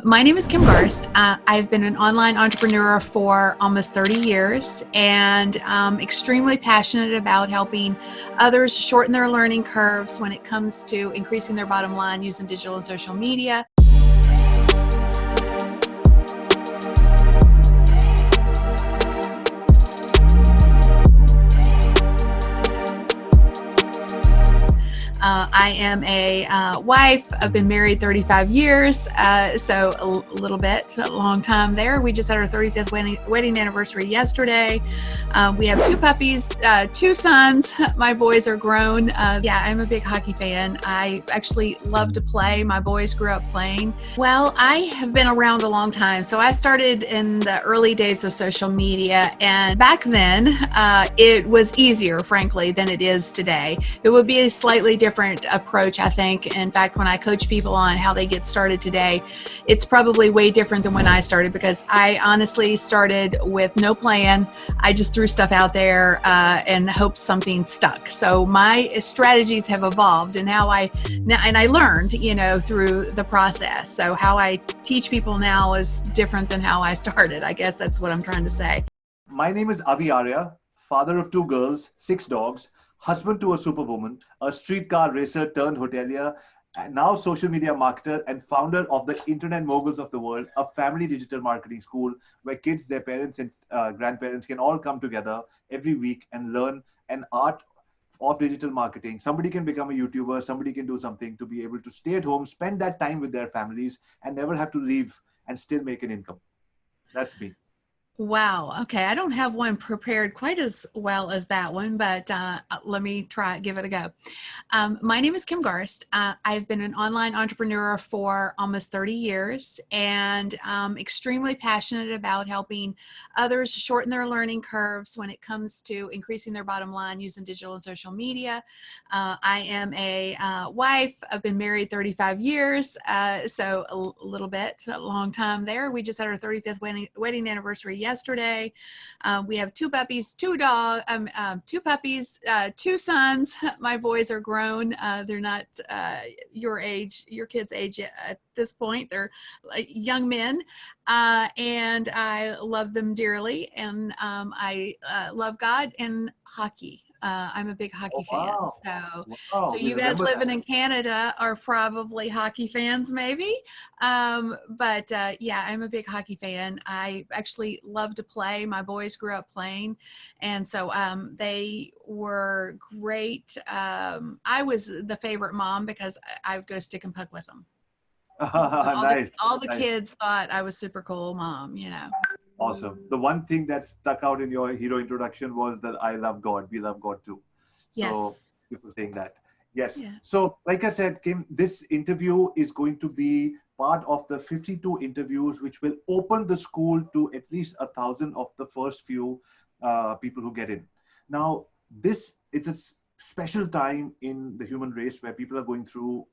My name is Kim Garst. I've been an online entrepreneur for almost 30 years and I'm extremely passionate about helping others shorten their learning curves when it comes to increasing their bottom line using digital and social media. I am a wife. I've been married 35 years, so a long time there. We just had our 35th wedding anniversary yesterday. We have two puppies, two sons. My boys are grown. Yeah, I'm a big hockey fan. I actually love to play. My boys grew up playing. Well, I have been around a long time. So I started in the early days of social media, and back then it was easier, frankly, than it is today. It would be a slightly different approach, I think. In fact, when I coach people on how they get started today, it's probably way different than when I started, because I honestly started with no plan. I just threw stuff out there and hoped something stuck. So my strategies have evolved, and I learned, through the process. So how I teach people now is different than how I started. I guess that's what I'm trying to say. My name is Avi Arya, father of 2 girls, 6 dogs, husband to a superwoman, a streetcar racer turned hotelier, and now social media marketer and founder of the Internet Moguls of the world, a family digital marketing school where kids, their parents and grandparents can all come together every week and learn an art of digital marketing. Somebody can become a YouTuber, somebody can do something to be able to stay at home, spend that time with their families and never have to leave and still make an income. That's me. Wow. Okay. I don't have one prepared quite as well as that one, but let me give it a go. My name is Kim Garst. I've been an online entrepreneur for almost 30 years and I'm extremely passionate about helping others shorten their learning curves when it comes to increasing their bottom line using digital and social media. I am a wife. I've been married 35 years, so a long time there. We just had our 35th wedding anniversary yesterday. We have 2 puppies, 2 puppies, 2 sons. My boys are grown. They're not your kids' age at this point. They're young men, and I love them dearly. And I love God and hockey. I'm a big hockey fan. So you guys living in Canada are probably hockey fans, maybe. Yeah, I'm a big hockey fan. I actually love to play. My boys grew up playing, and so they were great. I was the favorite mom because I would go stick and puck with them. So all the kids thought I was super cool mom, Awesome. The one thing that stuck out in your hero introduction was that I love God. We love God too. So yes. People saying that. Yes. Yeah. So like I said, Kim, this interview is going to be part of the 52 interviews, which will open the school to at least 1,000 of the first few people who get in. Now, this is a special time in the human race where people are going through,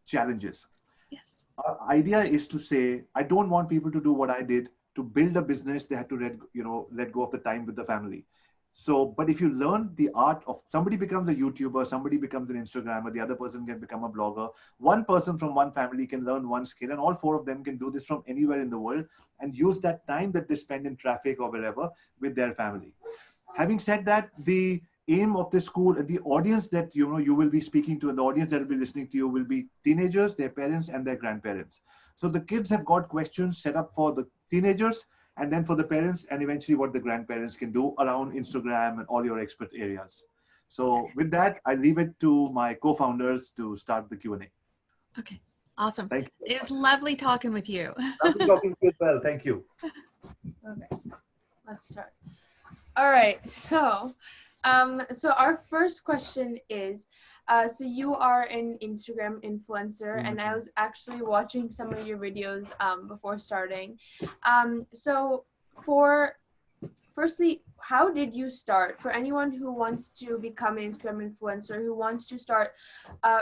challenges. Yes. Our idea is to say, I don't want people to do what I did. To build a business, they had to let go of the time with the family. So, but if you learn the art of, somebody becomes a YouTuber, somebody becomes an Instagrammer, the other person can become a blogger. One person from one family can learn one skill, and all 4 of them can do this from anywhere in the world and use that time that they spend in traffic or wherever with their family. Having said that, the aim of the school, the audience that you will be speaking to, and the audience that will be listening to you will be teenagers, their parents, and their grandparents. So the kids have got questions set up for the teenagers, and then for the parents, and eventually what the grandparents can do around Instagram and all your expert areas. So with that, I leave it to my co-founders to start the Q&A. Okay, awesome. Thank you. It was lovely talking with you. Lovely talking to you as well. Thank you. Okay, let's start. All right, so our first question is, so you are an Instagram influencer, and I was actually watching some of your videos before starting. So firstly, how did you start? For anyone who wants to become an Instagram influencer, who wants to start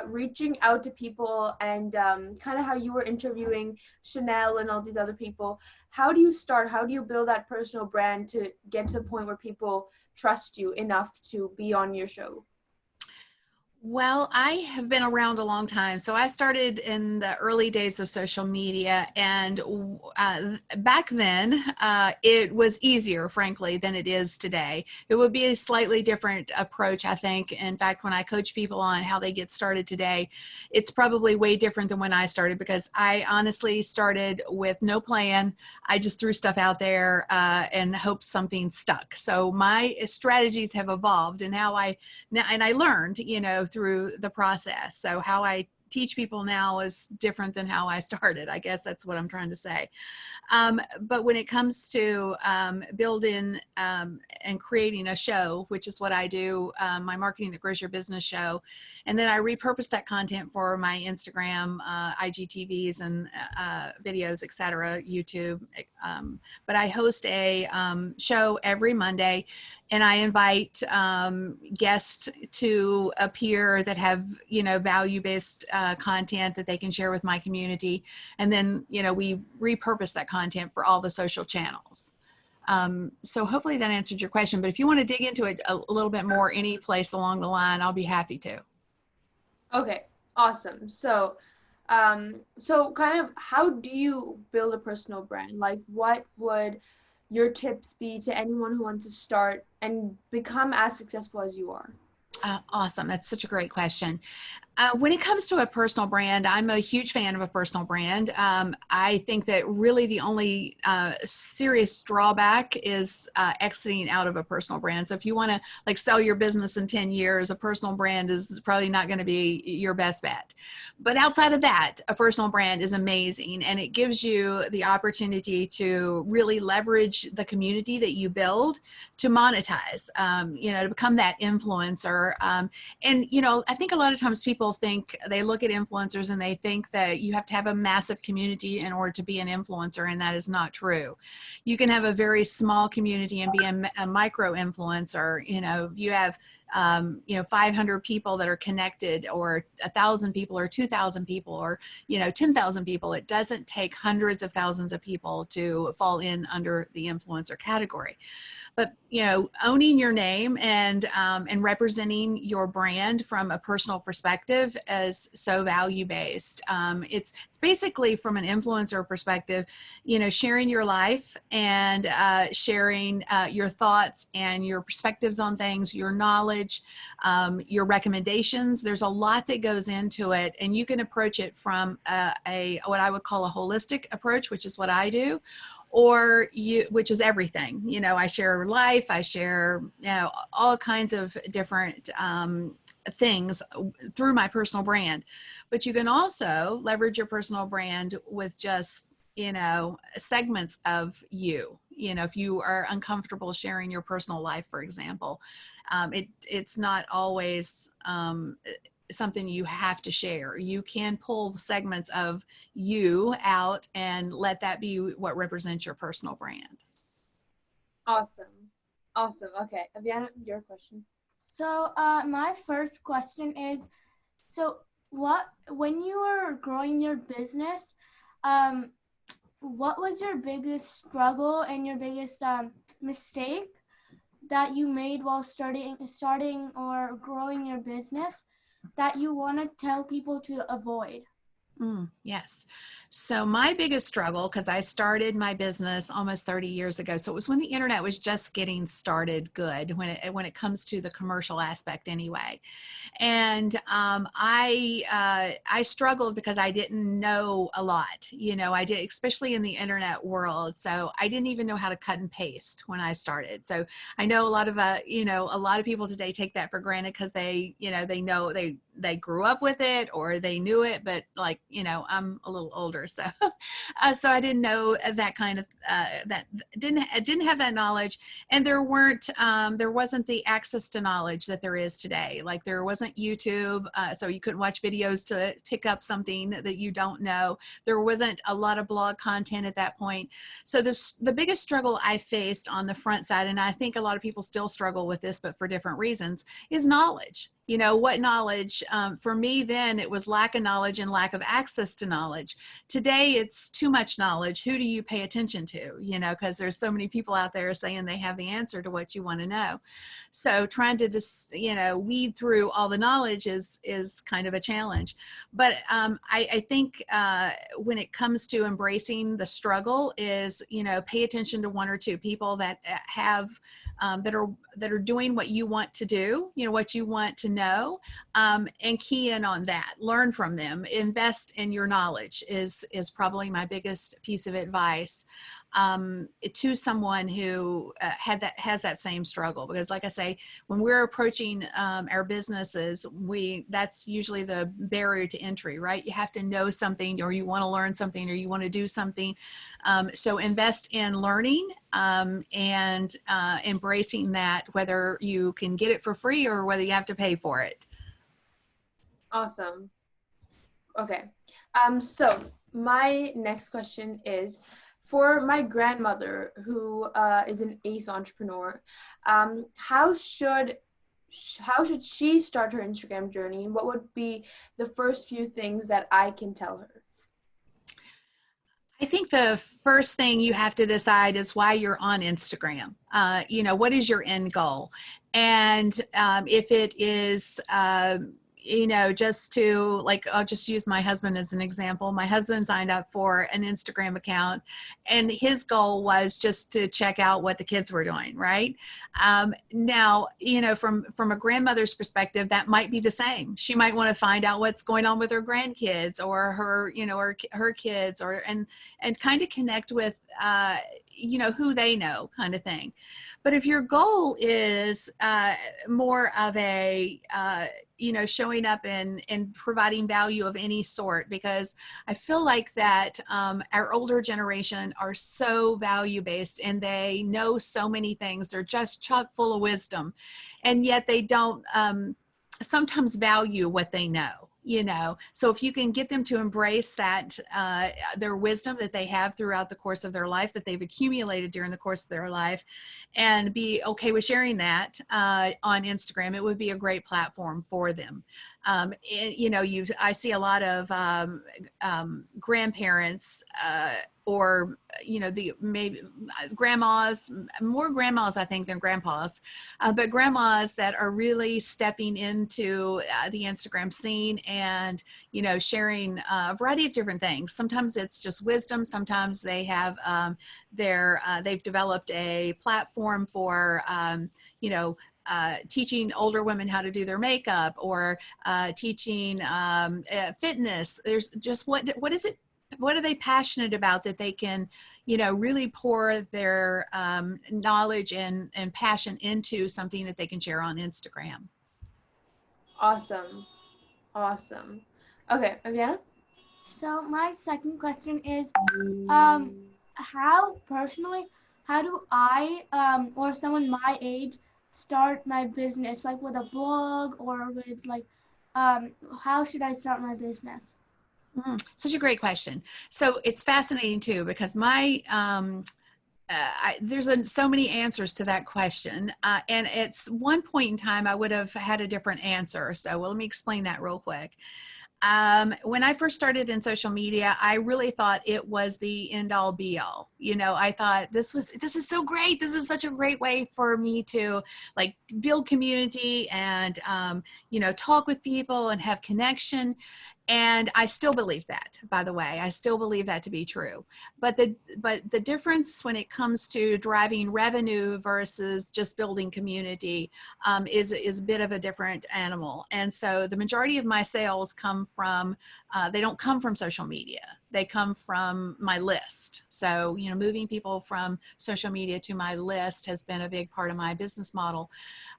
reaching out to people, and kind of how you were interviewing Chanel and all these other people, how do you start? How do you build that personal brand to get to the point where people trust you enough to be on your show? Well, I have been around a long time. So I started in the early days of social media, and back then it was easier, frankly, than it is today. It would be a slightly different approach, I think. In fact, when I coach people on how they get started today, it's probably way different than when I started, because I honestly started with no plan. I just threw stuff out there and hoped something stuck. So my strategies have evolved, and how I now, and I learned, through the process. So how I teach people now is different than how I started. I guess that's what I'm trying to say. But when it comes to building and creating a show, which is what I do, my Marketing That Grows Your Business show, and then I repurpose that content for my Instagram, IGTVs, and videos, etc., YouTube. But I host a show every Monday, and I invite guests to appear that have, value-based content that they can share with my community. And then, we repurpose that content for all the social channels. So hopefully that answered your question, but if you want to dig into it a little bit more, any place along the line, I'll be happy to. Okay, awesome. So, so kind of how do you build a personal brand? Like, what would your tips be to anyone who wants to start and become as successful as you are? Awesome. That's such a great question. When it comes to a personal brand, I'm a huge fan of a personal brand. I think that really the only serious drawback is exiting out of a personal brand. So if you want to like sell your business in 10 years, a personal brand is probably not going to be your best bet. But outside of that, a personal brand is amazing, and it gives you the opportunity to really leverage the community that you build to monetize, to become that influencer. And, I think a lot of times people think, they look at influencers and they think that you have to have a massive community in order to be an influencer, and that is not true. You can have a very small community and be a micro influencer. You have 500 people that are connected, or 1,000 people, or 2,000 people, or 10,000 people. It doesn't take hundreds of thousands of people to fall in under the influencer category. But owning your name and representing your brand from a personal perspective is so value based. It's basically, from an influencer perspective, sharing your life and sharing your thoughts and your perspectives on things, your knowledge, your recommendations. There's a lot that goes into it, and you can approach it from what I would call a holistic approach, which is what I do, which is everything. I share life, I share, all kinds of different things through my personal brand. But you can also leverage your personal brand with just, segments of you. If you are uncomfortable sharing your personal life, for example, it's not always something you have to share. You can pull segments of you out and let that be what represents your personal brand. Awesome. Okay, Aviana, your question. So my first question is, when you were growing your business, what was your biggest struggle and your biggest mistake that you made while starting or growing your business that you want to tell people to avoid? Yes. So my biggest struggle, because I started my business almost 30 years ago. So it was when the internet was just getting started good, when it comes to the commercial aspect anyway. And I struggled because I didn't know a lot, I did, especially in the internet world. So I didn't even know how to cut and paste when I started. So I know a lot of people today take that for granted, because they grew up with it, or they knew it, but I'm a little older, so so I didn't know that kind of didn't have that knowledge, and there wasn't the access to knowledge that there is today. Like, there wasn't YouTube, so you couldn't watch videos to pick up something that you don't know. There wasn't a lot of blog content at that point. So the biggest struggle I faced on the front side, and I think a lot of people still struggle with this, but for different reasons, is knowledge. You know, what knowledge? For me then it was lack of knowledge and lack of access to knowledge. Today it's too much knowledge. Who do you pay attention to? You know, because there's so many people out there saying they have the answer to what you want to know. So trying to just, you know, weed through all the knowledge is kind of a challenge. But I think when it comes to embracing the struggle is, you know, pay attention to one or two people that have that are doing what you want to do, you know, what you want to know, and key in on that. Learn from them. Invest in your knowledge is probably my biggest piece of advice to someone who has that same struggle. Because like I say, when we're approaching our businesses, that's usually the barrier to entry, right? You have to know something, or you want to learn something, or you want to do something. So invest in learning and embracing that, whether you can get it for free or whether you have to pay for it. Awesome. Okay. So my next question is, for my grandmother, who is an ace entrepreneur, how should she start her Instagram journey? And what would be the first few things that I can tell her? I think the first thing you have to decide is why you're on Instagram. You know, what is your end goal? And if it is, you know, just to, like, I'll just use my husband as an example. My husband signed up for an Instagram account, and his goal was just to check out what the kids were doing, right? Now, you know, from a grandmother's perspective, that might be the same. She might want to find out what's going on with her grandkids or her, you know, or her kids, or and kind of connect with, you know, who they know, kind of thing. But if your goal is more of a, you know, showing up and providing value of any sort, because I feel like that our older generation are so value-based and they know so many things. They're just chock full of wisdom, and yet they don't sometimes value what they know. You know, so if you can get them to embrace that, their wisdom that they have throughout the course of their life, that they've accumulated during the course of their life, and be okay with sharing that on Instagram, it would be a great platform for them. You know, I see a lot of grandparents or, you know, maybe grandmas, more grandmas, I think, than grandpas, but grandmas that are really stepping into the Instagram scene and, you know, sharing a variety of different things. Sometimes it's just wisdom. Sometimes they have they've developed a platform for, you know, teaching older women how to do their makeup, or teaching fitness. There's just what is it? What are they passionate about that they can, you know, really pour their knowledge and passion into something that they can share on Instagram. Awesome. Awesome. Okay, Aviana? So my second question is, how do I or someone my age start my business, like with a blog or with like, how should I start my business? Such a great question. So it's fascinating too, because there's so many answers to that question. And at one point in time, I would have had a different answer. So let me explain that real quick. When I first started in social media, I really thought it was the end all be all. You know, I thought this is so great. This is such a great way for me to like build community and, you know, talk with people and have connection. And I still believe that, by the way. I still believe that to be true. But the difference when it comes to driving revenue versus just building community is a bit of a different animal. And so the majority of my sales come from, they don't come from social media. They come from my list. So, you know, moving people from social media to my list has been a big part of my business model.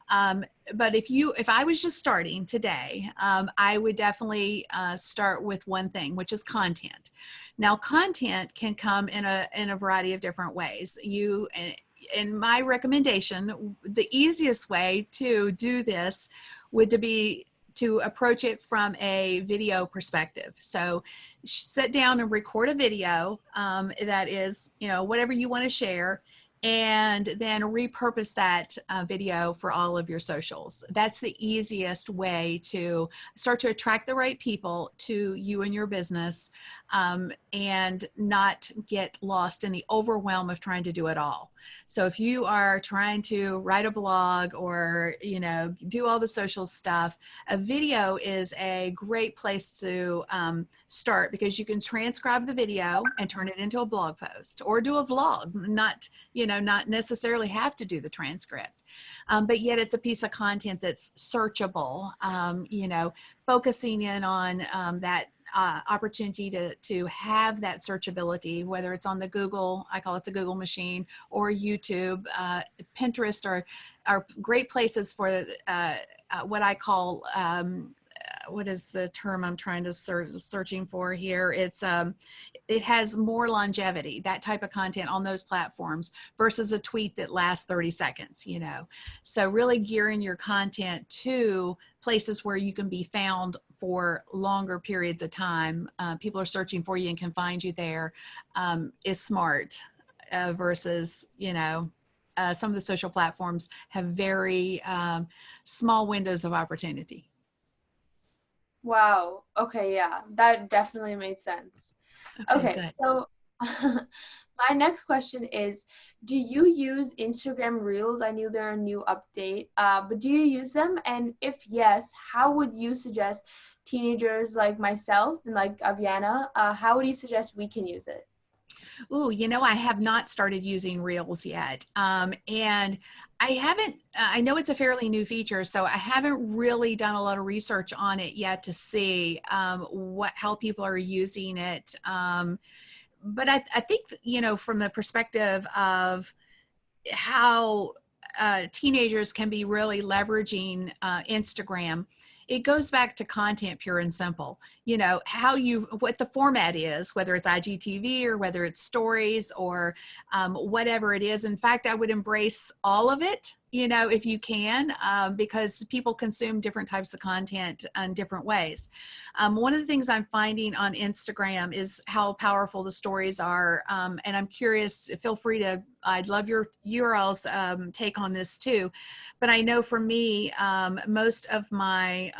But if I was just starting today, I would definitely start with one thing, which is content. Now, content can come in a variety of different ways. In my recommendation, the easiest way to do this would be to approach it from a video perspective. So sit down and record a video that is, you know, whatever you want to share, and then repurpose that video for all of your socials. That's the easiest way to start to attract the right people to you and your business, and not get lost in the overwhelm of trying to do it all. So if you are trying to write a blog or, do all the social stuff, a video is a great place to start, because you can transcribe the video and turn it into a blog post, or do a vlog, not necessarily have to do the transcript. But yet it's a piece of content that's searchable, focusing in on that opportunity to have that searchability, whether it's on the Google, I call it the Google machine, or YouTube. Pinterest are great places for what I call, what is the term I'm trying to searching for here? It has more longevity, that type of content on those platforms, versus a tweet that lasts 30 seconds, So really gearing your content to places where you can be found for longer periods of time. People are searching for you and can find you there, is smart, versus, some of the social platforms have very small windows of opportunity. Wow. Okay. Yeah, that definitely made sense. Okay. Good. So my next question is, do you use Instagram Reels? I knew they're a new update, but do you use them? And if yes, how would you suggest teenagers like myself and like Aviana, how would you suggest we can use it? Ooh, I have not started using Reels yet. And I haven't, I know it's a fairly new feature, so I haven't really done a lot of research on it yet to see how people are using it. But I think, from the perspective of how teenagers can be really leveraging Instagram, it goes back to content, pure and simple. What the format is, whether it's IGTV or whether it's stories or whatever it is. In fact, I would embrace all of it, if you can, because people consume different types of content in different ways. One of the things I'm finding on Instagram is how powerful the stories are. And I'm curious, feel free to, I'd love your take on this too. But I know for me, most of my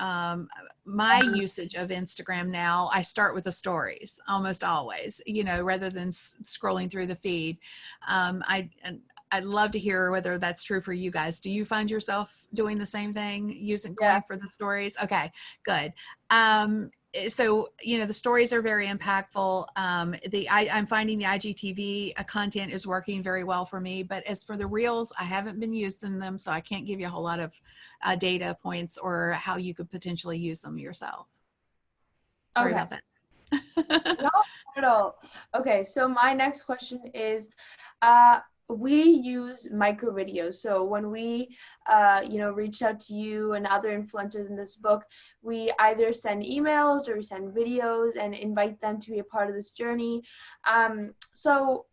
usage of Instagram now, I start with the stories almost always, rather than scrolling through the feed. I'd love to hear whether that's true for you guys. Do you find yourself doing the same thing, going for the stories? Okay, good. So, the stories are very impactful. I'm finding the IGTV content is working very well for me, but as for the Reels, I haven't been using them, so I can't give you a whole lot of data points or how you could potentially use them yourself. Sorry about that. No, not at all. Okay, so my next question is, we use micro videos. So when we, reach out to you and other influencers in this book, we either send emails or we send videos and invite them to be a part of this journey. So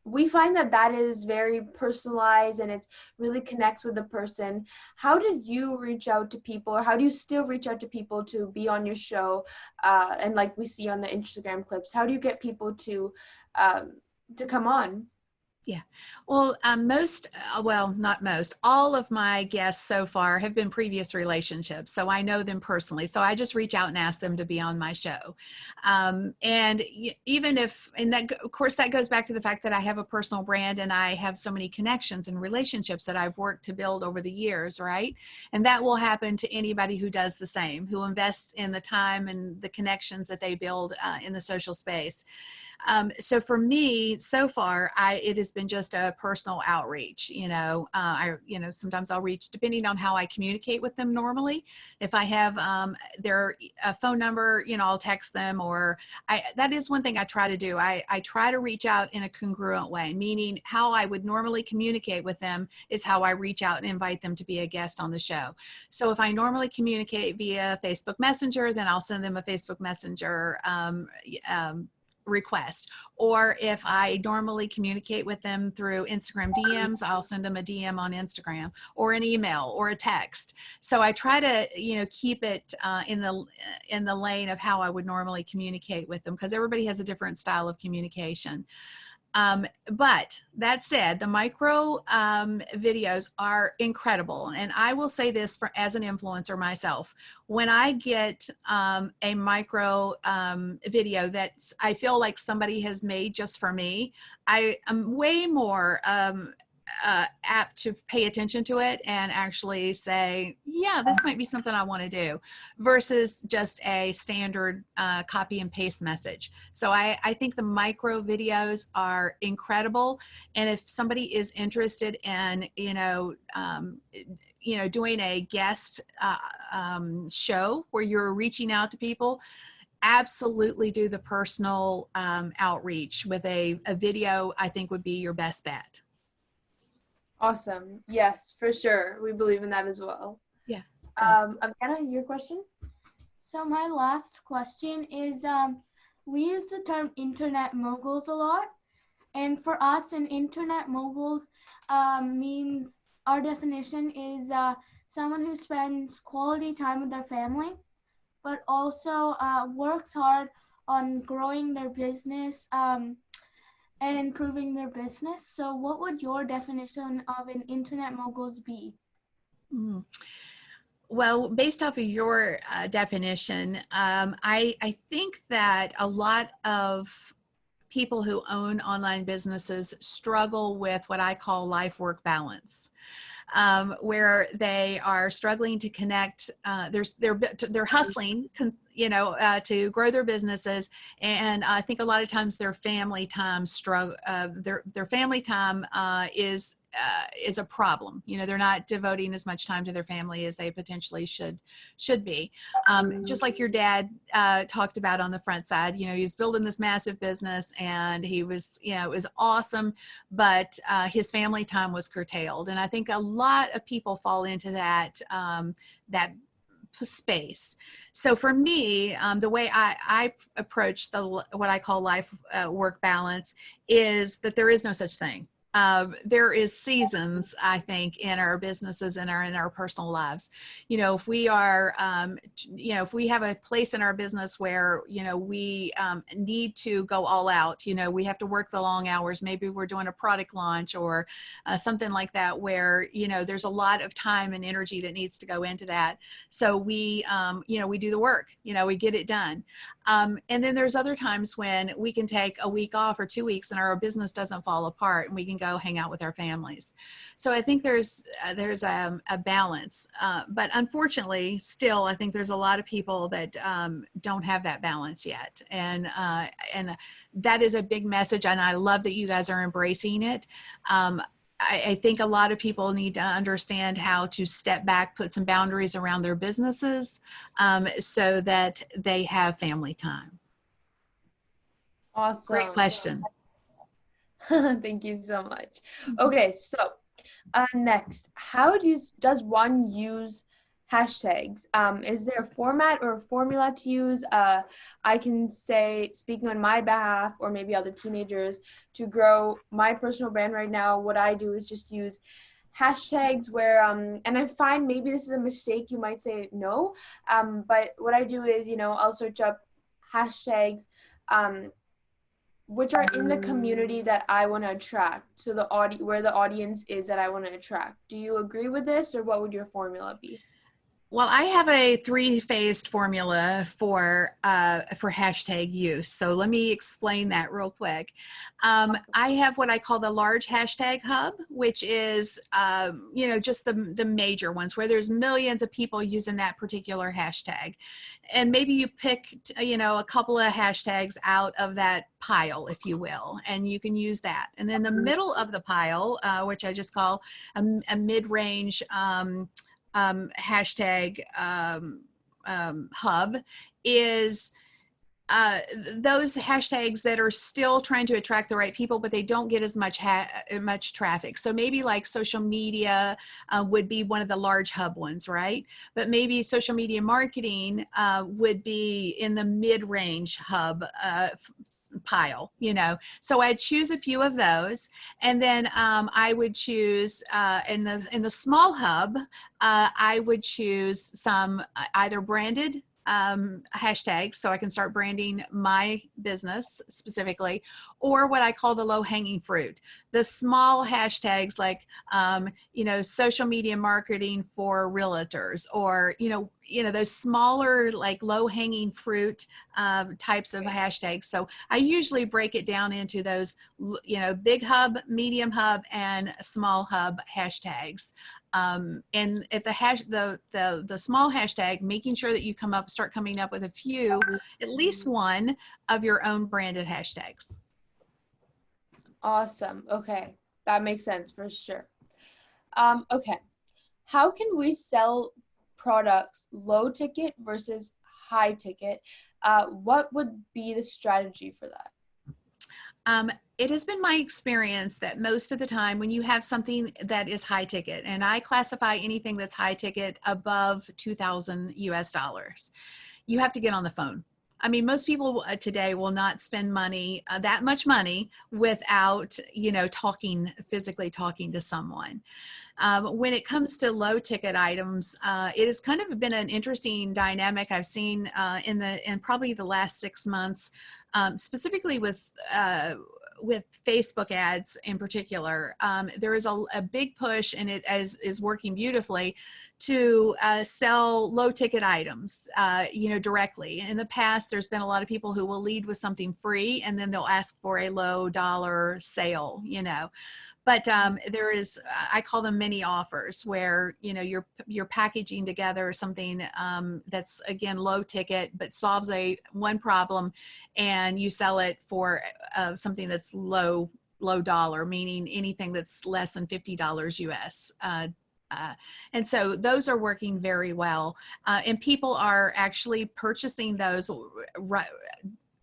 we find that is very personalized and it really connects with the person. How did you reach out to people, or how do you still reach out to people to be on your show? And like we see on the Instagram clips, how do you get people to come on? Yeah. Well, not most, all of my guests so far have been previous relationships. So I know them personally. So I just reach out and ask them to be on my show. And even if, and that, of course, that goes back to the fact that I have a personal brand and I have so many connections and relationships that I've worked to build over the years, right? And that will happen to anybody who does the same, who invests in the time and the connections that they build in the social space. So for me, so far, it has been just a personal outreach. Sometimes I'll reach, depending on how I communicate with them normally. If I have their phone number, I'll text them, or that is one thing I try to do. I try to reach out in a congruent way, meaning how I would normally communicate with them is how I reach out and invite them to be a guest on the show. So if I normally communicate via Facebook Messenger, then I'll send them a Facebook Messenger request. Or if I normally communicate with them through Instagram DMs, I'll send them a DM on Instagram, or an email or a text. So I try to, keep it in the lane of how I would normally communicate with them, because everybody has a different style of communication. But that said, the micro videos are incredible. And I will say this as an influencer myself, when I get a micro video that I feel like somebody has made just for me, I am way more apt to pay attention to it and actually say, yeah, this might be something I want to do, versus just a standard copy and paste message. So I think the micro videos are incredible. And if somebody is interested in, doing a guest show where you're reaching out to people, absolutely do the personal outreach with a video. I think would be your best bet. Awesome. Yes, for sure. We believe in that as well. Yeah. Aviana, your question? So my last question is, we use the term internet moguls a lot. And for us, an internet moguls means, our definition is someone who spends quality time with their family, but also works hard on growing their business and improving their business. So what would your definition of an internet moguls be? Well, based off of your definition, I think that a lot of people who own online businesses struggle with what I call life-work balance, where they are struggling to connect. They're hustling, to grow their businesses, and I think a lot of times their family time their family time is a problem. They're not devoting as much time to their family as they potentially should be. Just like your dad talked about on the front side, he was building this massive business and he was, it was awesome, but his family time was curtailed. And I think a lot of people fall into that space. So for me, the way I approach what I call life work balance is that there is no such thing. There is seasons, I think, in our businesses and in our personal lives. If we are, if we have a place in our business where, we need to go all out, we have to work the long hours, maybe we're doing a product launch or something like that, where, there's a lot of time and energy that needs to go into that. So we, we do the work, we get it done. And then there's other times when we can take a week off or 2 weeks and our business doesn't fall apart and we can go hang out with our families. So I think there's a balance, but unfortunately still, I think there's a lot of people that don't have that balance yet. And that is a big message. And I love that you guys are embracing it. I think a lot of people need to understand how to step back, put some boundaries around their businesses so that they have family time. Awesome. Great question. Thank you so much. Okay, so next, how does one use hashtags? Is there a format or a formula to use? I can say, speaking on my behalf, or maybe other teenagers, to grow my personal brand right now, what I do is just use hashtags where, and I find maybe this is a mistake, you might say no, but what I do is, I'll search up hashtags which are in the community that I want to attract. So where the audience is that I want to attract. Do you agree with this, or what would your formula be? Well, I have a 3-phased formula for hashtag use. So let me explain that real quick. I have what I call the large hashtag hub, which is, just the major ones where there's millions of people using that particular hashtag. And maybe you pick, a couple of hashtags out of that pile, if you will, and you can use that. And then the middle of the pile, which I just call a mid-range hashtag hub, is those hashtags that are still trying to attract the right people, but they don't get as much traffic. So maybe like social media would be one of the large hub ones, right? But maybe social media marketing would be in the mid-range hub pile, so I'd choose a few of those, and then I would choose in the small hub, I would choose some either branded hashtags so I can start branding my business specifically, or what I call the low hanging fruit, the small hashtags like, social media marketing for realtors, or, those smaller, like low hanging fruit types of hashtags. So I usually break it down into those, big hub, medium hub, and small hub hashtags. And at the small hashtag, making sure that you start coming up with a few, at least one of your own branded hashtags. Awesome. Okay. That makes sense for sure. Okay. How can we sell products low ticket versus high ticket? What would be the strategy for that? It has been my experience that most of the time when you have something that is high ticket, and I classify anything that's high ticket above 2,000 US dollars, you have to get on the phone. I mean, most people today will not spend money, that much money, without, physically talking to someone. When it comes to low ticket items, it has kind of been an interesting dynamic I've seen in probably the last 6 months, specifically with Facebook ads in particular. There is a big push, and it is working beautifully, to sell low ticket items, directly. In the past, there's been a lot of people who will lead with something free, and then they'll ask for a low dollar sale, But there is, I call them mini offers, where you're packaging together something that's, again, low ticket but solves one problem, and you sell it for something that's low dollar, meaning anything that's less than $50 US. And so those are working very well, and people are actually purchasing those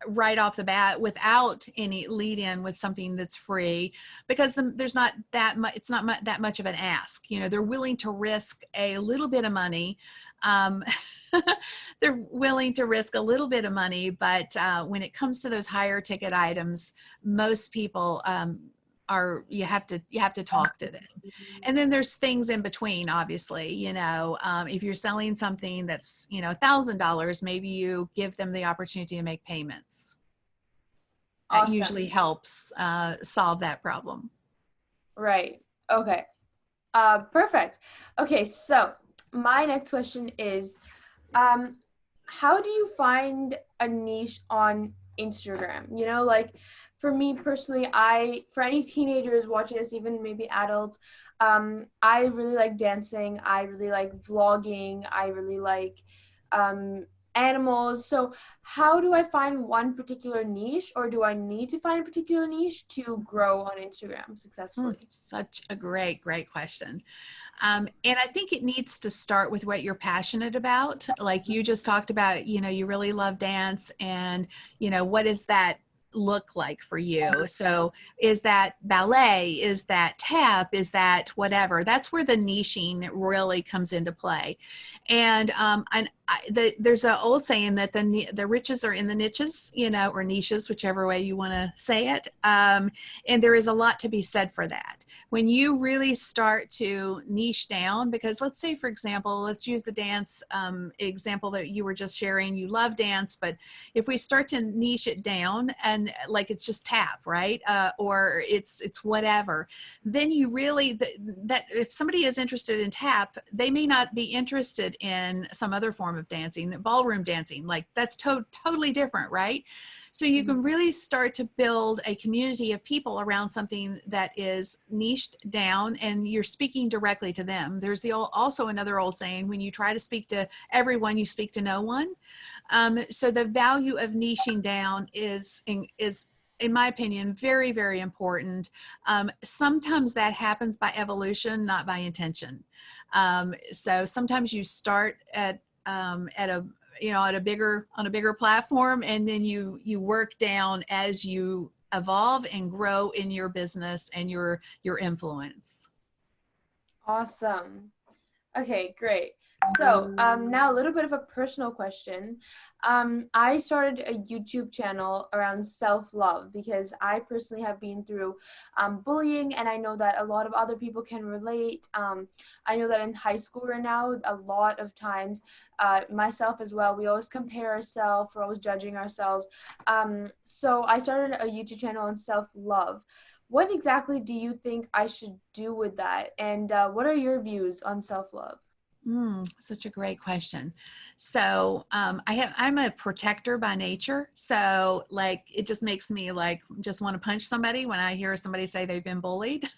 right off the bat without any lead in with something that's free, because there's not that much, it's not that much of an ask. They're willing to risk a little bit of money. They're willing to risk a little bit of money, but when it comes to those higher ticket items, most people you have to talk to them. And then there's things in between, obviously. If you're selling something that's $1,000, maybe you give them the opportunity to make payments. Awesome. That usually helps solve that problem. Right. Okay. Perfect. Okay, so my next question is, how do you find a niche on Instagram? For me personally, for any teenagers watching this, even maybe adults, I really like dancing. I really like vlogging. I really like animals. So how do I find one particular niche, or do I need to find a particular niche to grow on Instagram successfully? Such a great question. And I think it needs to start with what you're passionate about. Like you just talked about, you really love dance, and, what does that look like for you? So is that ballet? Is that tap? Is that whatever? That's where the niching really comes into play. And there's an old saying that the riches are in the niches, or niches, whichever way you want to say it. And there is a lot to be said for that. When you really start to niche down, because let's say, for example, let's use the dance example that you were just sharing. You love dance, but if we start to niche it down, and like it's just tap, right? Or it's whatever, then you really, that if somebody is interested in tap, they may not be interested in some other form of dancing, ballroom dancing. Like that's totally different, right? So you can really start to build a community of people around something that is niched down, and you're speaking directly to them. There's also another old saying, when you try to speak to everyone, you speak to no one. So the value of niching down is in my opinion, very, very important. Sometimes that happens by evolution, not by intention. So sometimes you start at a bigger platform, and then you work down as you evolve and grow in your business and your influence. Awesome. Okay, great. So now a little bit of a personal question. I started a YouTube channel around self-love because I personally have been through bullying, and I know that a lot of other people can relate. I know that in high school right now, a lot of times, myself as well, we always compare ourselves, we're always judging ourselves. So I started a YouTube channel on self-love. What exactly do you think I should do with that? And what are your views on self-love? Such a great question. So I'm a protector by nature. So like, it just makes me like, just want to punch somebody when I hear somebody say they've been bullied.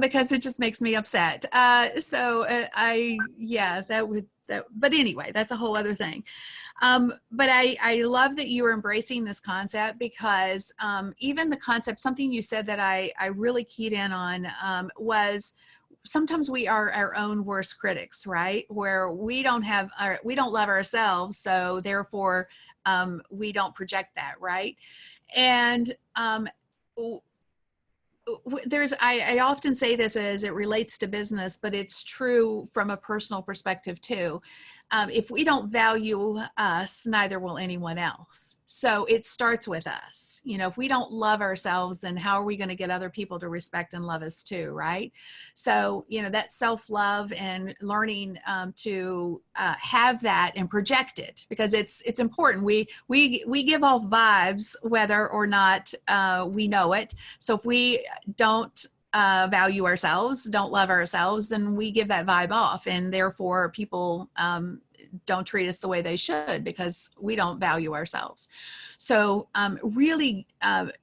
Because it just makes me upset. But anyway, that's a whole other thing. But I love that you are embracing this concept, because even the concept, something you said that I really keyed in on was, sometimes we are our own worst critics, right? Where we don't love ourselves, so therefore we don't project that, right? And I often say this as it relates to business, but it's true from a personal perspective too. If we don't value us, neither will anyone else. So it starts with us. You know, if we don't love ourselves, then how are we going to get other people to respect and love us too, right? So, you know, that self-love and learning to have that and project it, because it's important. We give off vibes whether or not we know it. So if we don't value ourselves, don't love ourselves, then we give that vibe off, and therefore people don't treat us the way they should, because we don't value ourselves. So really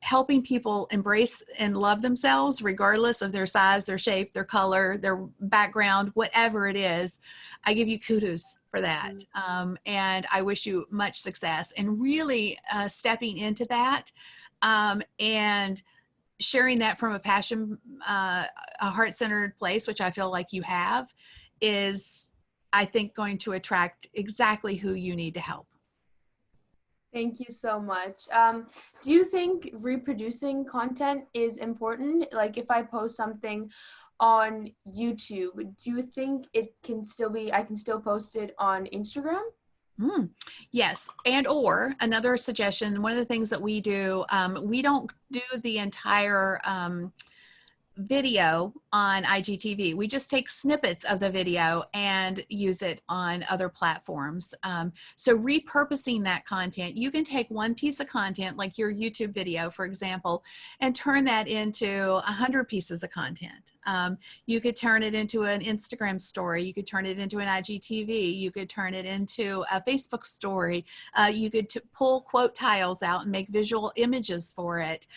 helping people embrace and love themselves, regardless of their size, their shape, their color, their background, whatever it is, I give you kudos for that. And I wish you much success in really stepping into that and sharing that from a passion, a heart-centered place, which I feel like you have, is, I think, going to attract exactly who you need to help. Thank you so much. Do you think reproducing content is important? Like, if I post something on YouTube, do you think I can still post it on Instagram? Yes. And or another suggestion, one of the things that we do, we don't do the entire video on IGTV. We just take snippets of the video and use it on other platforms. So repurposing that content, you can take one piece of content, like your YouTube video, for example, and turn that into 100 pieces of content. You could turn it into an Instagram story. You could turn it into an IGTV. You could turn it into a Facebook story. You could pull quote tiles out and make visual images for it.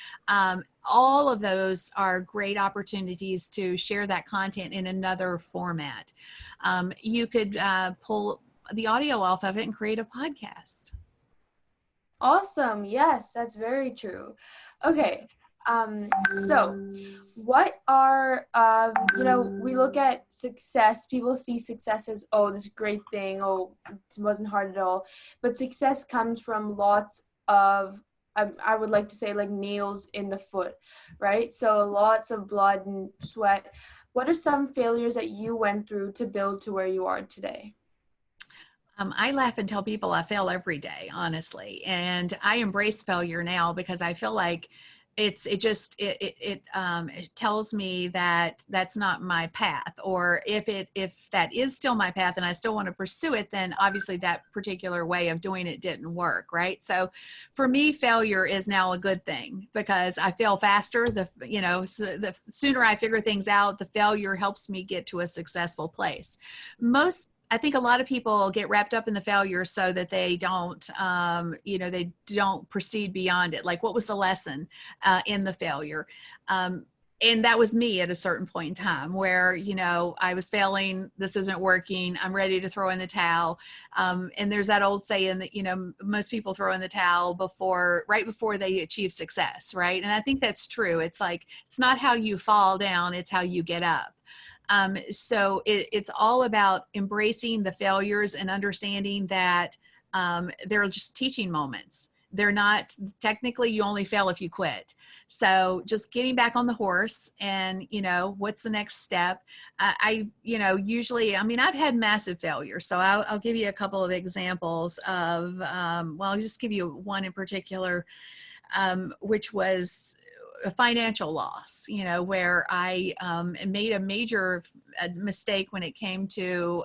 All of those are great opportunities to share that content in another format. You could pull the audio off of it and create a podcast. Awesome. Yes, that's very true. Okay. So what are, we look at success, people see success as, oh, this great thing, oh, it wasn't hard at all. But success comes from lots of, I would like to say, like nails in the foot, right? So lots of blood and sweat. What are some failures that you went through to build to where you are today? I laugh and tell people I fail every day, honestly. And I embrace failure now, because I feel like it tells me that that's not my path, or if that is still my path and I still want to pursue it, then obviously that particular way of doing it didn't work, right? So for me, failure is now a good thing, because I fail faster. The sooner I figure things out, the failure helps me get to a successful place. I think a lot of people get wrapped up in the failure so that they don't, they don't proceed beyond it. Like, what was the lesson in the failure? And that was me at a certain point in time where, I was failing, this isn't working, I'm ready to throw in the towel. And there's that old saying that, most people throw in the towel right before they achieve success, right? And I think that's true. It's like, it's not how you fall down, it's how you get up. So it's all about embracing the failures and understanding that they're just teaching moments. they're not, technically you only fail if you quit. So just getting back on the horse and, you know, what's the next step? Usually, I mean, I've had massive failures. So I'll give you a couple of examples of, well, I'll just give you one in particular, which was a financial loss, you know, where I made a major mistake when it came to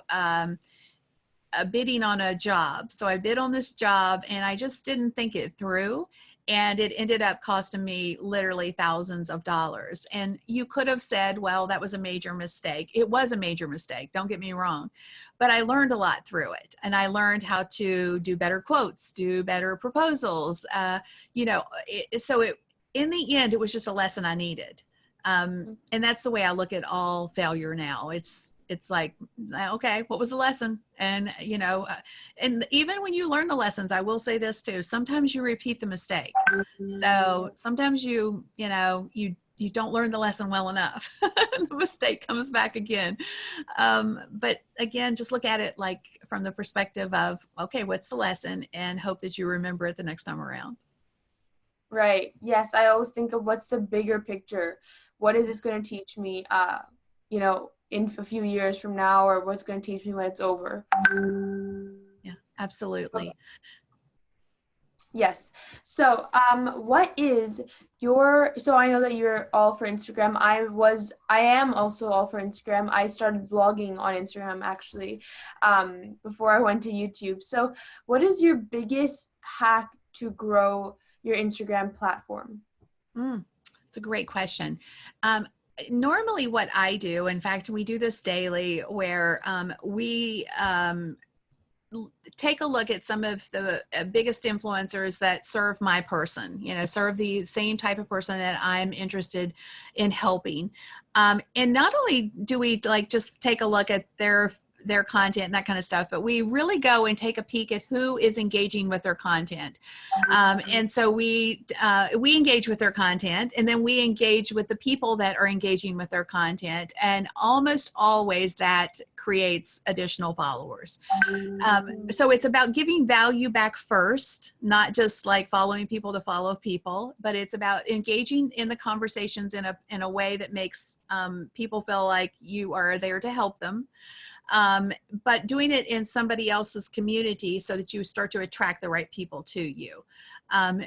bidding on a job. So I bid on this job and I just didn't think it through. And it ended up costing me literally thousands of dollars. And you could have said, well, that was a major mistake. It was a major mistake. Don't get me wrong. But I learned a lot through it. And I learned how to do better quotes, do better proposals. In the end, it was just a lesson I needed. And that's the way I look at all failure now. It's like, okay, what was the lesson? And, you know, and even when you learn the lessons, I will say this too, sometimes you repeat the mistake. So sometimes you don't learn the lesson well enough. The mistake comes back again. But again, just look at it like from the perspective of, okay, what's the lesson? And hope that you remember it the next time around. Right. Yes. I always think of what's the bigger picture. What is this going to teach me, in a few years from now, or what's going to teach me when it's over? Yeah, absolutely. Yes. So, what is so I know that you're all for Instagram. I am also all for Instagram. I started vlogging on Instagram actually, before I went to YouTube. So what is your biggest hack to grow your Instagram platform? It's a great question. Normally what I do, in fact, we do this daily, where we take a look at some of the biggest influencers that serve my person, serve the same type of person that I'm interested in helping. And not only do we just take a look at their content and that kind of stuff, but we really go and take a peek at who is engaging with their content. And so we engage with their content, and then we engage with the people that are engaging with their content. And almost always that creates additional followers. So it's about giving value back first, not just like following people to follow people, but it's about engaging in the conversations in a way that makes people feel like you are there to help them. But doing it in somebody else's community so that you start to attract the right people to you.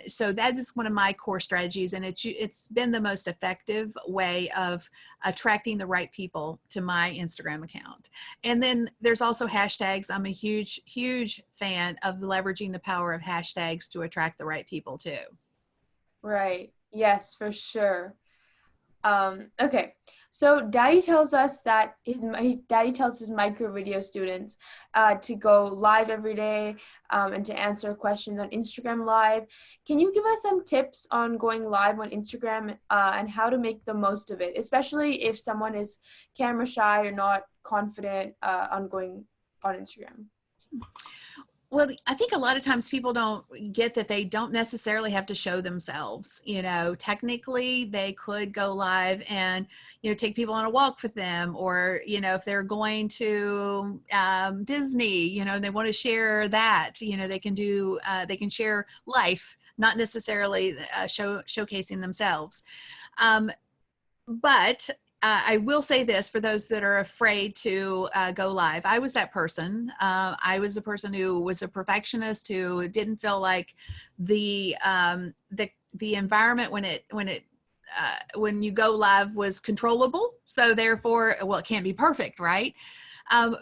So that is one of my core strategies, and it's been the most effective way of attracting the right people to my Instagram account. And then there's also hashtags. I'm a huge, huge fan of leveraging the power of hashtags to attract the right people too. Right. Yes, for sure. Okay. So Daddy tells us that his micro video students to go live every day and to answer questions on Instagram Live. Can you give us some tips on going live on Instagram and how to make the most of it, especially if someone is camera shy or not confident on going on Instagram? Well, I think a lot of times people don't get that they don't necessarily have to show themselves. Technically they could go live and, take people on a walk with them, or, if they're going to Disney, they want to share that, they can share life, not necessarily showcasing themselves. But I will say this for those that are afraid to go live. I was that person. I was the person who was a perfectionist, who didn't feel like the environment when you go live was controllable. So therefore, it can't be perfect, right?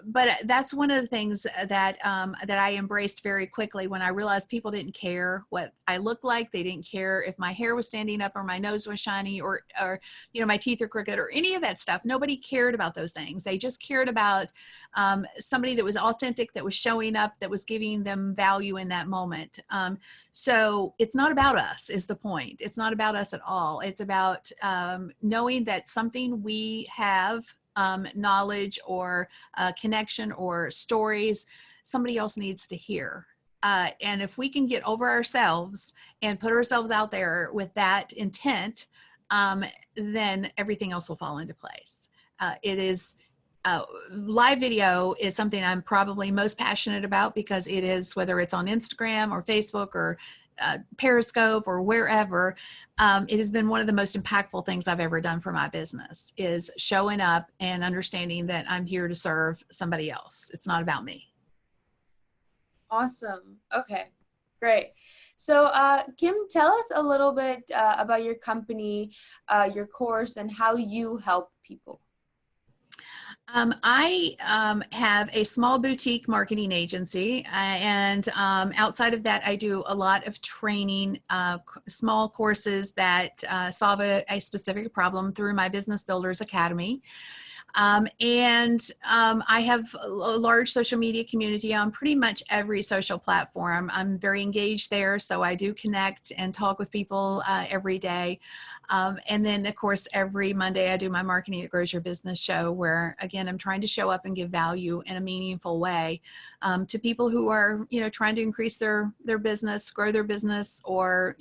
But that's one of the things that I embraced very quickly when I realized people didn't care what I looked like. They didn't care if my hair was standing up or my nose was shiny or my teeth are crooked or any of that stuff. Nobody cared about those things. They just cared about somebody that was authentic, that was showing up, that was giving them value in that moment. So it's not about us is the point. It's not about us at all. It's about knowing that something we have, knowledge or connection or stories, somebody else needs to hear. And if we can get over ourselves and put ourselves out there with that intent, then everything else will fall into place. Live video is something I'm probably most passionate about because it is, whether it's on Instagram or Facebook or Periscope or wherever, it has been one of the most impactful things I've ever done for my business, is showing up and understanding that I'm here to serve somebody else. It's not about me. Awesome. Okay, great. So Kim, tell us a little bit about your company, your course, and how you help people. I have a small boutique marketing agency, and outside of that, I do a lot of training, small courses that solve a specific problem through my Business Builders Academy. I have a large social media community on pretty much every social platform. I'm very engaged there, so I do connect and talk with people every day. And then, of course, every Monday I do my Marketing That Grows Your Business show, where, again, I'm trying to show up and give value in a meaningful way to people who are, trying to increase their business, grow their business, or,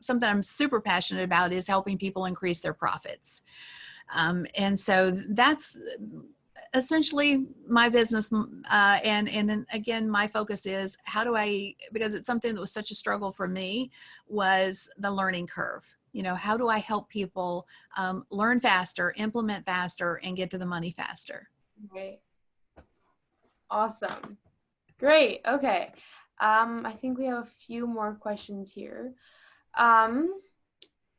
something I'm super passionate about is helping people increase their profits. And so that's essentially my business. And then again, my focus is because it's something that was such a struggle for me, was the learning curve. How do I help people learn faster, implement faster, and get to the money faster? Great. Awesome. Great. Okay. I think we have a few more questions here.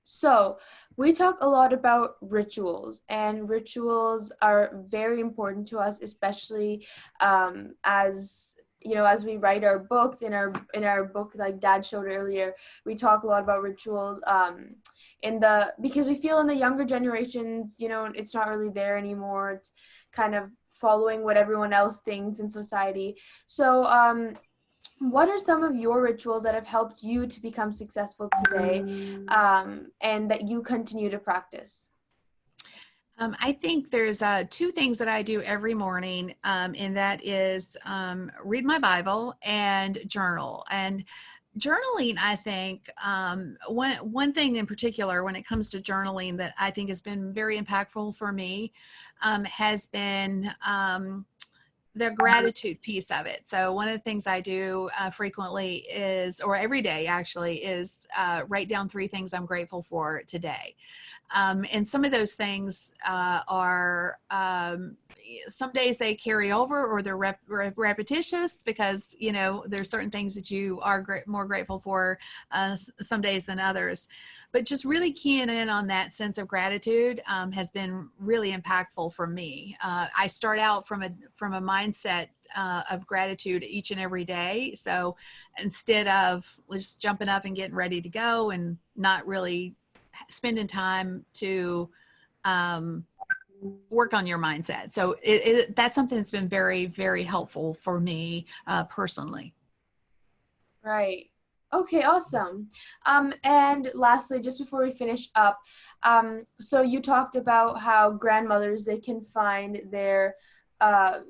So we talk a lot about rituals, and rituals are very important to us, especially as we write our books. In our book, like Dad showed earlier, we talk a lot about rituals because we feel in the younger generations, it's not really there anymore. It's kind of following what everyone else thinks in society. So what are some of your rituals that have helped you to become successful today, and that you continue to practice? I think there's two things that I do every morning, and that is read my Bible and journal. And journaling, I think, one thing in particular when it comes to journaling that I think has been very impactful for me has been the gratitude piece of it. So one of the things I do frequently or every day actually, is write down 3 things I'm grateful for today. And some of those things are, some days they carry over, or they're repetitious, because, there's certain things that you are more grateful for some days than others. But just really keying in on that sense of gratitude has been really impactful for me. I start out from a mindset of gratitude each and every day. So instead of just jumping up and getting ready to go and not really spending time to work on your mindset. So that's something that's been very, very helpful for me personally. Right. Okay, awesome. And lastly, just before we finish up, so you talked about how grandmothers, they can find their, as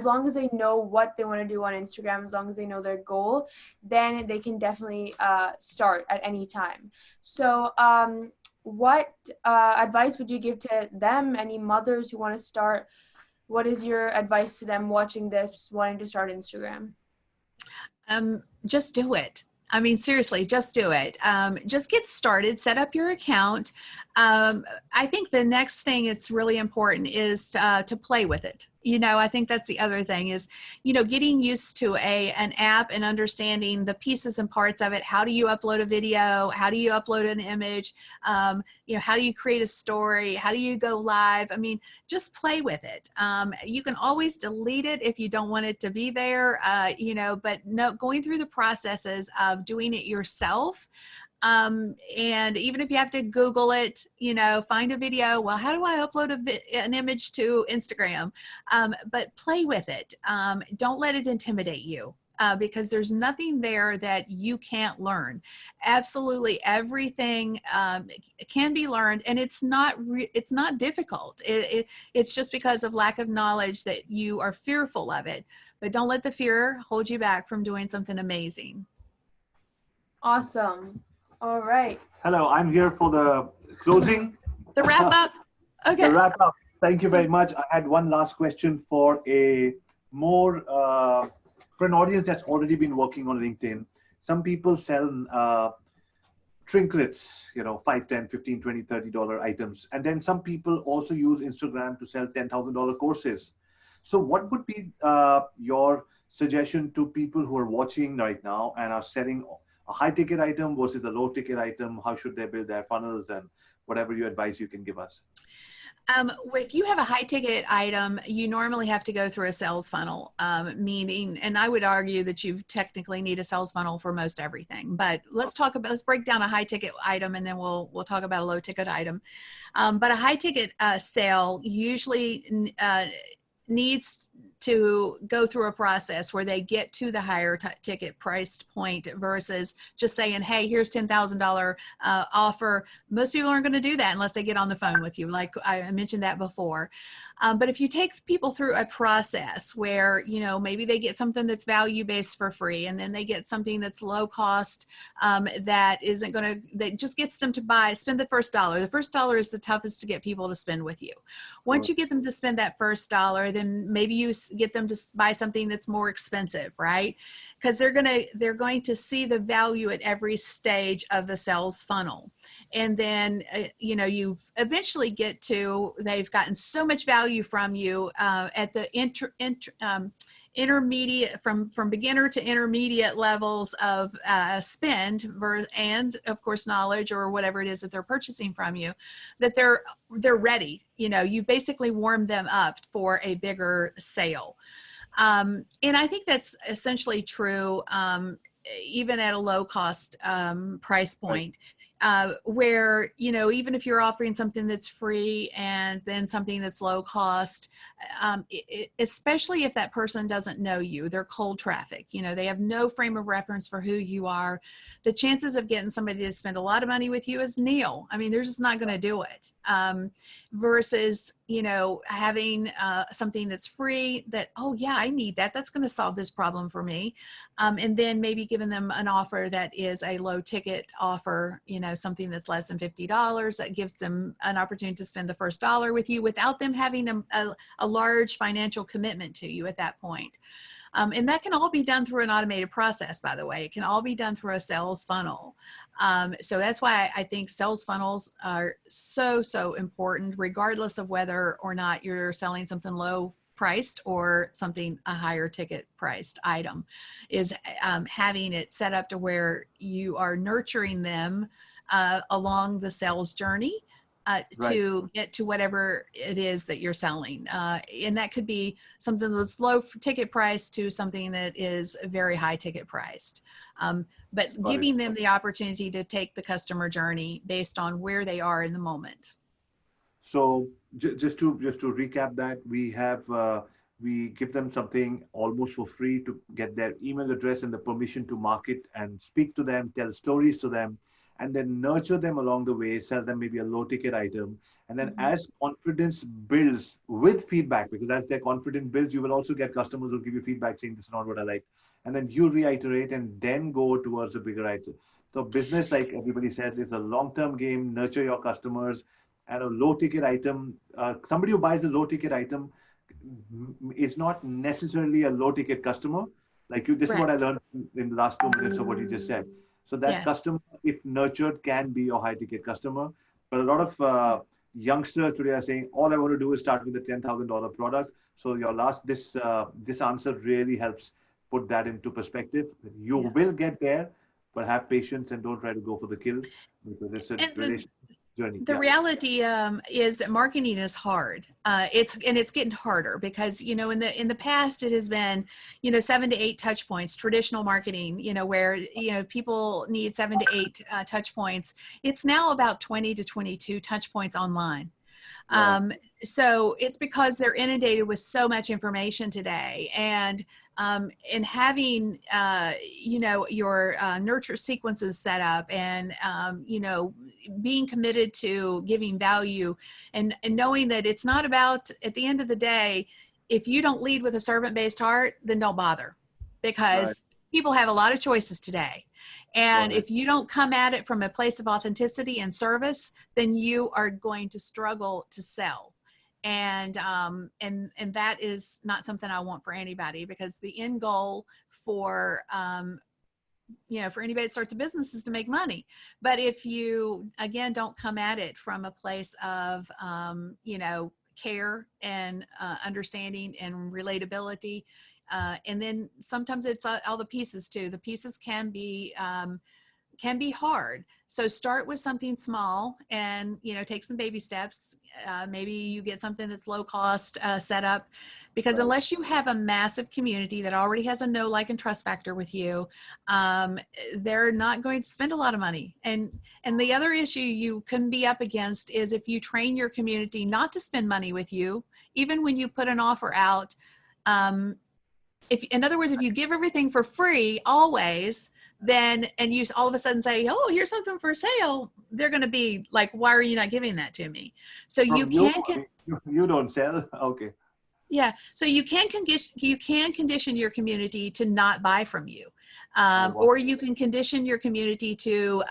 long as they know what they want to do on Instagram, as long as they know their goal, then they can definitely start at any time. So what advice would you give to them, any mothers who want to start? What is your advice to them watching this, wanting to start Instagram? Just do it. I mean, seriously, just do it. Just get started, set up your account. I think the next thing that's really important is to play with it. I think that's the other thing is, getting used to an app and understanding the pieces and parts of it. How do you upload a video? How do you upload an image? How do you create a story? How do you go live? I mean, just play with it. You can always delete it if you don't want it to be there, but no, going through the processes of doing it yourself. And even if you have to Google it, find a video, well, how do I upload an image to Instagram? But play with it. Don't let it intimidate you. Because there's nothing there that you can't learn. Absolutely everything can be learned, and it's not difficult. It's just because of lack of knowledge that you are fearful of it. But don't let the fear hold you back from doing something amazing. Awesome. All right. Hello, I'm here for the closing. The wrap up. Okay. The wrap up. Thank you very much. I had one last question for for an audience that's already been working on LinkedIn. Some people sell trinkets, you know, 5, 10, 15, 20, $30 items. And then some people also use Instagram to sell $10,000 courses. So what would be your suggestion to people who are watching right now and are selling a high ticket item versus a low ticket item? How should they build their funnels, and whatever your advice you can give us? If you have a high ticket item, you normally have to go through a sales funnel, meaning, and I would argue that you technically need a sales funnel for most everything, but let's break down a high ticket item, and then we'll talk about a low ticket item. But a high ticket sale usually needs to go through a process where they get to the higher ticket priced point versus just saying, hey, here's $10,000 offer. Most people aren't going to do that unless they get on the phone with you, like I mentioned that before. But if you take people through a process where, you know, maybe they get something that's value-based for free, and then they get something that's low cost that just gets them to spend the first dollar. The first dollar is the toughest to get people to spend with you. Once you get them to spend that first dollar, then maybe you get them to buy something that's more expensive, right? Because they're going to see the value at every stage of the sales funnel. And then, you know, you eventually get to, they've gotten so much value from you at the intermediate, from beginner to intermediate levels of spend and of course knowledge or whatever it is that they're purchasing from you, that they're ready. You know, you've basically warmed them up for a bigger sale. And I think that's essentially true even at a low cost price point. Where, you know, even if you're offering something that's free and then something that's low cost, especially if that person doesn't know you, they're cold traffic, you know, they have no frame of reference for who you are, the chances of getting somebody to spend a lot of money with you is nil. I mean, they're just not going to do it. Versus, you know, having something that's free that, oh yeah, I need that. That's going to solve this problem for me. And then maybe giving them an offer that is a low ticket offer, you know, something that's less than $50 that gives them an opportunity to spend the first dollar with you without them having a large financial commitment to you at that point. And that can all be done through an automated process, by the way. It can all be done through a sales funnel. So that's why I think sales funnels are so, so important, regardless of whether or not you're selling something low priced or something a higher ticket priced item, is having it set up to where you are nurturing them along the sales journey to get to whatever it is that you're selling. And that could be something that's low ticket priced to something that is very high ticket priced. But giving them the opportunity to take the customer journey based on where they are in the moment. So just to recap that, we give them something almost for free to get their email address and the permission to market and speak to them, tell stories to them, and then nurture them along the way, sell them maybe a low ticket item. And then as confidence builds with feedback, because as their confidence builds, you will also get customers who will give you feedback saying, this is not what I like. And then you reiterate and then go towards a bigger item. So business, like everybody says, is a long-term game. Nurture your customers. And a low ticket item, somebody who buys a low ticket item is not necessarily a low ticket customer. Like you, this is what I learned in the last 2 minutes of what you just said. So that customer, if nurtured, can be your high ticket customer. But a lot of youngsters today are saying, all I want to do is start with a $10,000 product. So your this answer really helps put that into perspective. You will get there, but have patience and don't try to go for the kill, because it's a relationship journey. The reality is that marketing is hard. It's getting harder because, you know, in the past it has been, you know, 7 to 8 touch points, traditional marketing, you know, where, you know, people need 7 to 8 touch points. It's now about 20 to 22 touch points online. So it's because they're inundated with so much information today, and having, you know, your nurture sequences set up, and, you know, being committed to giving value, and knowing that it's not about, at the end of the day, if you don't lead with a servant-based heart, then don't bother, because people have a lot of choices today. And if you don't come at it from a place of authenticity and service, then you are going to struggle to sell. And that is not something I want for anybody, because the end goal for for anybody that starts a business is to make money. But if you, again, don't come at it from a place of, care and understanding and relatability, and then sometimes it's all the pieces too. The pieces can be hard. So start with something small and, take some baby steps. Maybe you get something that's low cost set up, because Right. unless you have a massive community that already has a know, like, and trust factor with you, they're not going to spend a lot of money. And the other issue you can be up against is if you train your community not to spend money with you, even when you put an offer out. In other words, if you give everything for free always, then, and you all of a sudden say, oh, here's something for sale, they're going to be like, why are you not giving that to me? So From you can, you don't sell. Okay. yeah. So you can condition your community to not buy from you, Wow. or you can condition your community to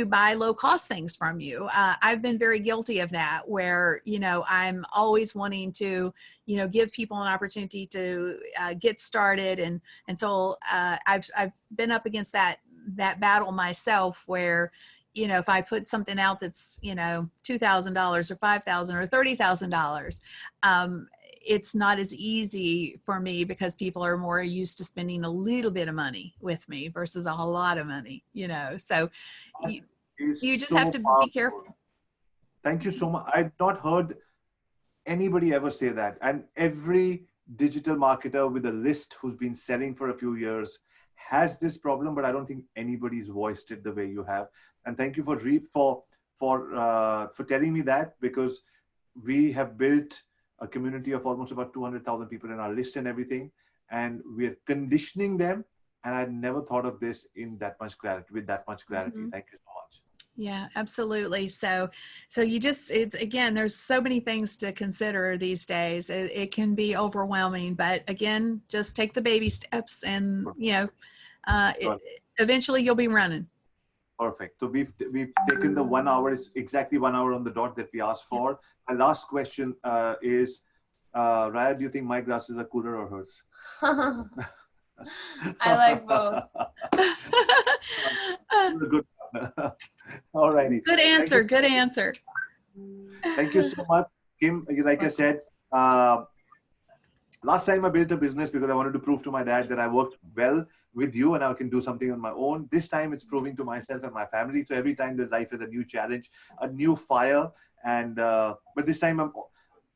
buy low cost things from you. I've been very guilty of that, where I'm always wanting to give people an opportunity to get started, and so I've been up against that battle myself, where if I put something out that's $2,000 or $5,000 or $30,000. It's not as easy for me, because people are more used to spending a little bit of money with me versus a whole lot of money, so you just So have to powerful. be careful. Thank you so much. I've not heard anybody ever say that. And every digital marketer with a list who's been selling for a few years has this problem, but I don't think anybody's voiced it the way you have. And thank you for telling me that, because we have built a community of almost about 200,000 people in our list and everything, and we're conditioning them. And I never thought of this with that much clarity. Mm-hmm. Thank you so much. Yeah, absolutely. So it's again, there's so many things to consider these days. It can be overwhelming, but again, just take the baby steps, and eventually you'll be running. Perfect. So we've taken the 1 hour. It's exactly 1 hour on the dot that we asked for. My last question is, Raya, do you think my glasses are cooler or hers? I like both. Good. All righty. Good answer. Good answer. Thank you so much, Kim. Like I said, last time I built a business because I wanted to prove to my dad that I worked well with you and I can do something on my own. This time it's proving to myself and my family. So every time there's life is a new challenge, a new fire. And but this time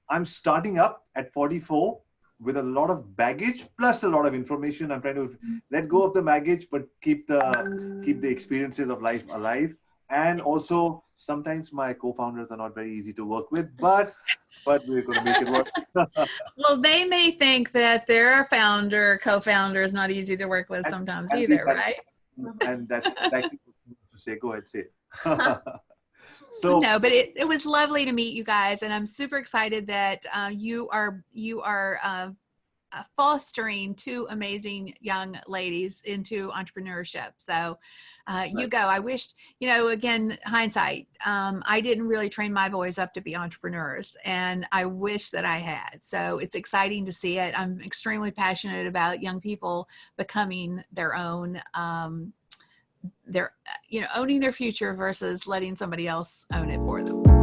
I'm starting up at 44 with a lot of baggage plus a lot of information. I'm trying to let go of the baggage, but keep the experiences of life alive. And also, sometimes my co-founders are not very easy to work with, but we're going to make it work. Well, they may think that their co-founder is not easy to work with sometimes either, right? And that's exactly what you to say. Go ahead, say it. So no, but it was lovely to meet you guys, and I'm super excited that you are fostering two amazing young ladies into entrepreneurship. So you go. I wished, again, hindsight, I didn't really train my boys up to be entrepreneurs, and I wish that I had. So it's exciting to see it. I'm extremely passionate about young people becoming their own, owning their future versus letting somebody else own it for them.